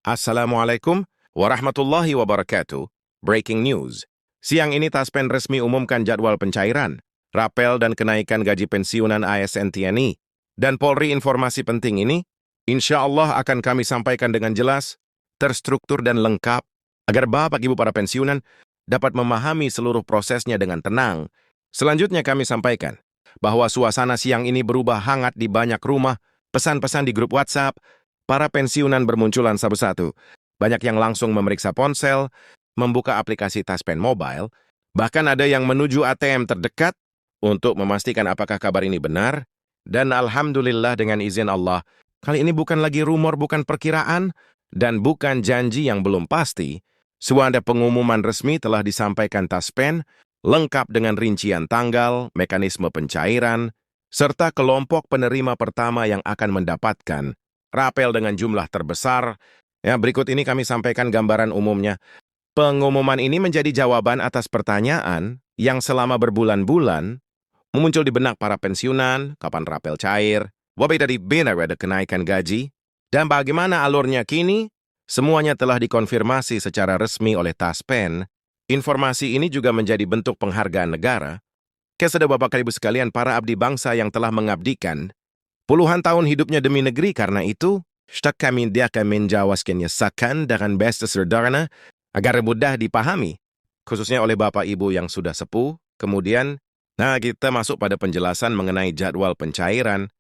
Assalamualaikum warahmatullahi wabarakatuh. Breaking news. Siang ini Taspen resmi umumkan jadwal pencairan, rapel dan kenaikan gaji pensiunan ASN TNI. Dan Polri informasi penting ini, insya Allah akan kami sampaikan dengan jelas, terstruktur dan lengkap, agar Bapak Ibu para pensiunan dapat memahami seluruh prosesnya dengan tenang. Selanjutnya kami sampaikan bahwa suasana siang ini berubah hangat di banyak rumah, pesan-pesan di grup WhatsApp, para pensiunan bermunculan satu-satu. Banyak yang langsung memeriksa ponsel, membuka aplikasi Taspen Mobile, bahkan ada yang menuju ATM terdekat untuk memastikan apakah kabar ini benar. Dan alhamdulillah dengan izin Allah, kali ini bukan lagi rumor, bukan perkiraan, dan bukan janji yang belum pasti. Sudah pengumuman resmi telah disampaikan Taspen, lengkap dengan rincian tanggal, mekanisme pencairan, serta kelompok penerima pertama yang akan mendapatkan rapel dengan jumlah terbesar. Ya, berikut ini kami sampaikan gambaran umumnya. Pengumuman ini menjadi jawaban atas pertanyaan yang selama berbulan-bulan muncul di benak para pensiunan, kapan rapel cair, wabay dari benar ada kenaikan gaji, dan bagaimana alurnya kini. Semuanya telah dikonfirmasi secara resmi oleh Taspen. Informasi ini juga menjadi bentuk penghargaan negara kepada Bapak Ibu sekalian para abdi bangsa yang telah mengabdikan puluhan tahun hidupnya demi negeri. Karena itu, kami akan menjawabkannya dengan best sederhana agar mudah dipahami, khususnya oleh Bapak Ibu yang sudah sepuh. Kemudian, kita masuk pada penjelasan mengenai jadwal pencairan.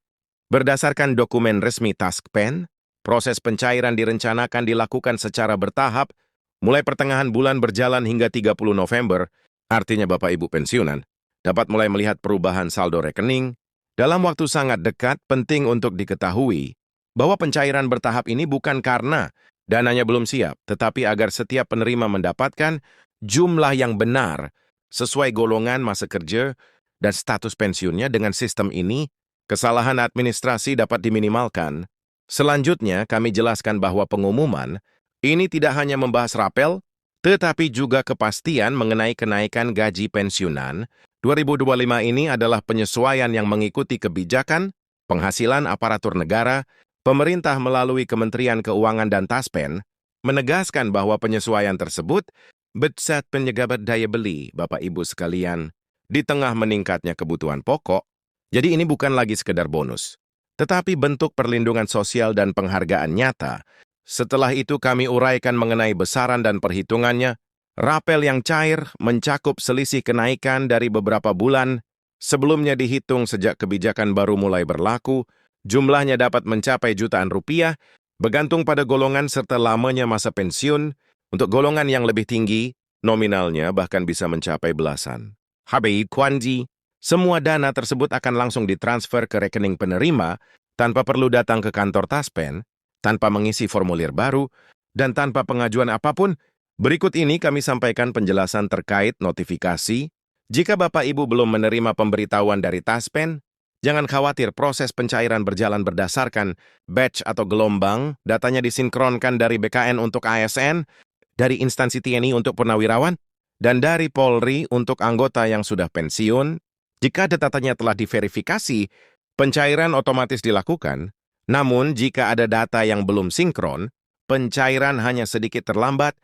Berdasarkan dokumen resmi Taspen, proses pencairan direncanakan dilakukan secara bertahap, mulai pertengahan bulan berjalan hingga 30 November, artinya Bapak Ibu pensiunan dapat mulai melihat perubahan saldo rekening. Dalam waktu sangat dekat, penting untuk diketahui bahwa pencairan bertahap ini bukan karena dananya belum siap, tetapi agar setiap penerima mendapatkan jumlah yang benar sesuai golongan masa kerja dan status pensiunnya. Dengan sistem ini, kesalahan administrasi dapat diminimalkan. Selanjutnya, kami jelaskan bahwa pengumuman ini tidak hanya membahas rapel, tetapi juga kepastian mengenai kenaikan gaji pensiunan. 2025 ini adalah penyesuaian yang mengikuti kebijakan, penghasilan aparatur negara, pemerintah melalui Kementerian Keuangan dan Taspen, menegaskan bahwa penyesuaian tersebut bersat penyegabat daya beli, Bapak Ibu sekalian, di tengah meningkatnya kebutuhan pokok. Jadi ini bukan lagi sekedar bonus, tetapi bentuk perlindungan sosial dan penghargaan nyata. Setelah itu kami uraikan mengenai besaran dan perhitungannya. Rapel yang cair mencakup selisih kenaikan dari beberapa bulan sebelumnya dihitung sejak kebijakan baru mulai berlaku. Jumlahnya dapat mencapai jutaan rupiah, bergantung pada golongan serta lamanya masa pensiun. Untuk golongan yang lebih tinggi, nominalnya bahkan bisa mencapai belasan. HBI Kwanji, semua dana tersebut akan langsung ditransfer ke rekening penerima tanpa perlu datang ke kantor Taspen, tanpa mengisi formulir baru, dan tanpa pengajuan apapun. Berikut ini kami sampaikan penjelasan terkait notifikasi. Jika Bapak Ibu belum menerima pemberitahuan dari Taspen, jangan khawatir, proses pencairan berjalan berdasarkan batch atau gelombang. Datanya disinkronkan dari BKN untuk ASN, dari instansi TNI untuk purnawirawan, dan dari Polri untuk anggota yang sudah pensiun. Jika datanya telah diverifikasi, pencairan otomatis dilakukan. Namun, jika ada data yang belum sinkron, pencairan hanya sedikit terlambat,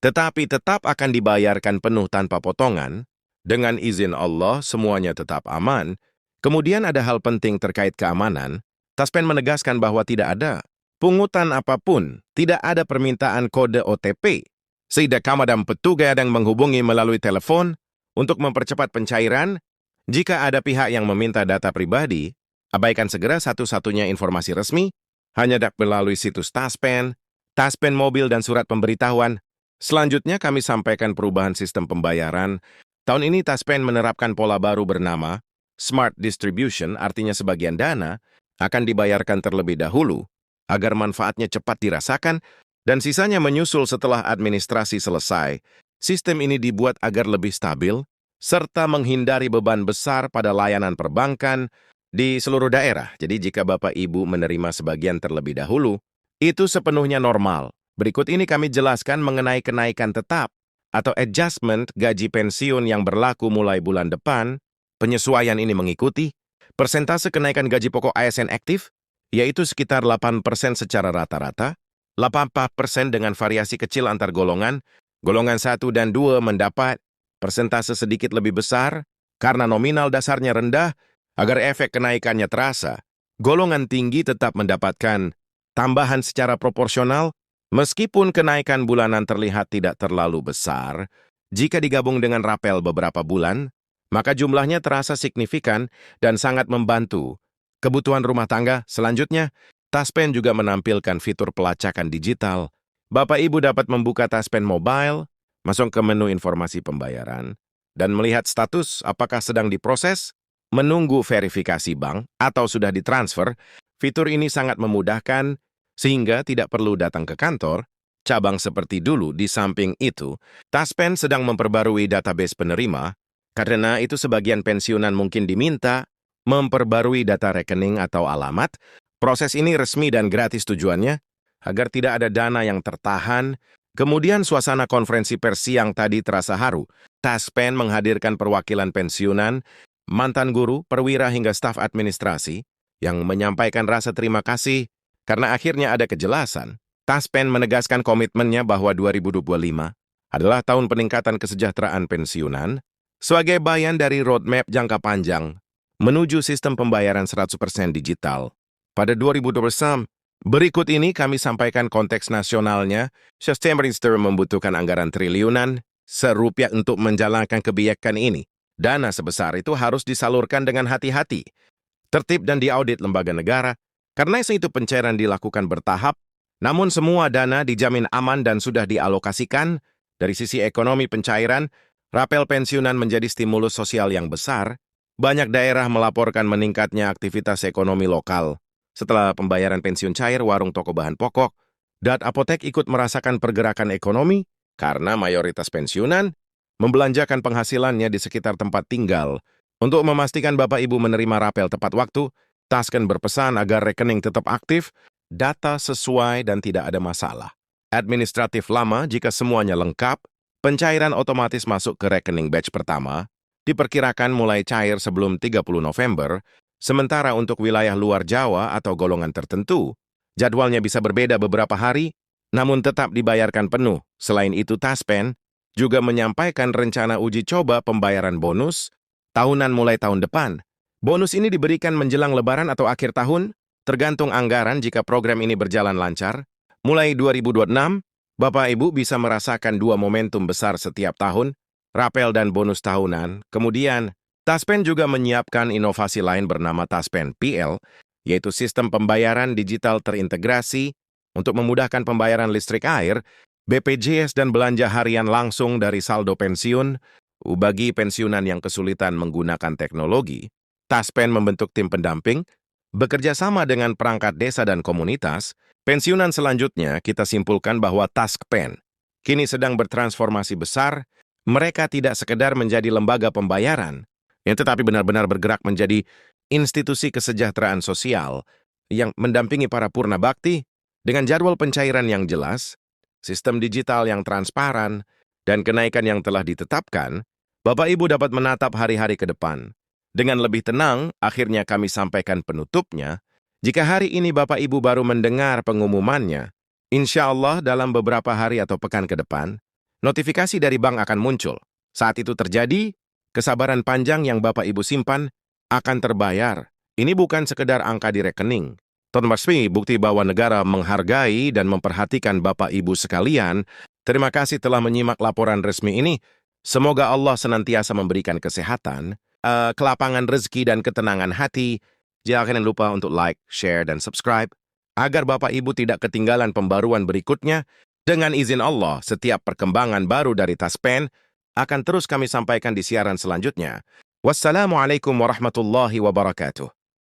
tetapi tetap akan dibayarkan penuh tanpa potongan. Dengan izin Allah, semuanya tetap aman. Kemudian ada hal penting terkait keamanan. Taspen menegaskan bahwa tidak ada pungutan apapun, tidak ada permintaan kode OTP. Sehingga kamadam petugas yang menghubungi melalui telepon untuk mempercepat pencairan. Jika ada pihak yang meminta data pribadi, abaikan segera. Satu-satunya informasi resmi hanya dapat melalui situs Taspen, Taspen Mobil, dan surat pemberitahuan. Selanjutnya kami sampaikan perubahan sistem pembayaran. Tahun ini Taspen menerapkan pola baru bernama Smart Distribution, artinya sebagian dana akan dibayarkan terlebih dahulu agar manfaatnya cepat dirasakan dan sisanya menyusul setelah administrasi selesai. Sistem ini dibuat agar lebih stabil serta menghindari beban besar pada layanan perbankan di seluruh daerah. Jadi jika Bapak Ibu menerima sebagian terlebih dahulu, itu sepenuhnya normal. Berikut ini kami jelaskan mengenai kenaikan tetap atau adjustment gaji pensiun yang berlaku mulai bulan depan. Penyesuaian ini mengikuti persentase kenaikan gaji pokok ASN aktif, yaitu sekitar 8% secara rata-rata. 84% dengan variasi kecil antar golongan. Golongan 1 dan 2 mendapat persentase sedikit lebih besar karena nominal dasarnya rendah agar efek kenaikannya terasa. Golongan tinggi tetap mendapatkan tambahan secara proporsional meskipun kenaikan bulanan terlihat tidak terlalu besar. Jika digabung dengan rapel beberapa bulan, maka jumlahnya terasa signifikan dan sangat membantu kebutuhan rumah tangga. Selanjutnya, Taspen juga menampilkan fitur pelacakan digital. Bapak Ibu dapat membuka Taspen Mobile, masuk ke menu informasi pembayaran, dan melihat status apakah sedang diproses, menunggu verifikasi bank, atau sudah ditransfer. Fitur ini sangat memudahkan sehingga tidak perlu datang ke kantor, cabang seperti dulu. Di samping itu, Taspen sedang memperbarui database penerima, karena itu sebagian pensiunan mungkin diminta memperbarui data rekening atau alamat. Proses ini resmi dan gratis tujuannya agar tidak ada dana yang tertahan. Kemudian suasana konferensi pers yang tadi terasa haru. Taspen menghadirkan perwakilan pensiunan, mantan guru, perwira hingga staf administrasi yang menyampaikan rasa terima kasih karena akhirnya ada kejelasan. Taspen menegaskan komitmennya bahwa 2025 adalah tahun peningkatan kesejahteraan pensiunan sebagai bagian dari roadmap jangka panjang menuju sistem pembayaran 100% digital. Pada 2020, berikut ini kami sampaikan konteks nasionalnya. Sistem Minister membutuhkan anggaran triliunan serupiah untuk menjalankan kebijakan ini. Dana sebesar itu harus disalurkan dengan hati-hati, tertib dan diaudit lembaga negara. Karena itu pencairan dilakukan bertahap, namun semua dana dijamin aman dan sudah dialokasikan. Dari sisi ekonomi pencairan, rapel pensiunan menjadi stimulus sosial yang besar. Banyak daerah melaporkan meningkatnya aktivitas ekonomi lokal. Setelah pembayaran pensiun cair, warung toko bahan pokok dan apotek ikut merasakan pergerakan ekonomi karena mayoritas pensiunan membelanjakan penghasilannya di sekitar tempat tinggal. Untuk memastikan Bapak Ibu menerima rapel tepat waktu, Taspen berpesan agar rekening tetap aktif, data sesuai dan tidak ada masalah. Administratif lama jika semuanya lengkap, pencairan otomatis masuk ke rekening batch pertama, diperkirakan mulai cair sebelum 30 November, sementara untuk wilayah luar Jawa atau golongan tertentu, jadwalnya bisa berbeda beberapa hari, namun tetap dibayarkan penuh. Selain itu, Taspen juga menyampaikan rencana uji coba pembayaran bonus tahunan mulai tahun depan. Bonus ini diberikan menjelang Lebaran atau akhir tahun, tergantung anggaran. Jika program ini berjalan lancar. Mulai 2026, Bapak Ibu bisa merasakan dua momentum besar setiap tahun, rapel dan bonus tahunan. Kemudian, Taspen juga menyiapkan inovasi lain bernama Taspen PL, yaitu sistem pembayaran digital terintegrasi untuk memudahkan pembayaran listrik, air, BPJS dan belanja harian langsung dari saldo pensiun. Bagi pensiunan yang kesulitan menggunakan teknologi, Taspen membentuk tim pendamping, bekerja sama dengan perangkat desa dan komunitas. Pensiunan selanjutnya kita simpulkan bahwa Taspen kini sedang bertransformasi besar. Mereka tidak sekedar menjadi lembaga pembayaran, tetapi benar-benar bergerak menjadi institusi kesejahteraan sosial yang mendampingi para purna bakti dengan jadwal pencairan yang jelas, sistem digital yang transparan, dan kenaikan yang telah ditetapkan. Bapak Ibu dapat menatap hari-hari ke depan dengan lebih tenang. Akhirnya kami sampaikan penutupnya. Jika hari ini Bapak Ibu baru mendengar pengumumannya, insya Allah dalam beberapa hari atau pekan ke depan, notifikasi dari bank akan muncul. Saat itu terjadi, kesabaran panjang yang Bapak Ibu simpan akan terbayar. Ini bukan sekedar angka di rekening, tetapi bukti bahwa negara menghargai dan memperhatikan Bapak Ibu sekalian. Terima kasih telah menyimak laporan resmi ini. Semoga Allah senantiasa memberikan kesehatan, kelapangan rezeki dan ketenangan hati. Jangan lupa untuk like, share, dan subscribe agar Bapak Ibu tidak ketinggalan pembaruan berikutnya. Dengan izin Allah, setiap perkembangan baru dari Taspen akan terus kami sampaikan di siaran selanjutnya. Wassalamualaikum warahmatullahi wabarakatuh.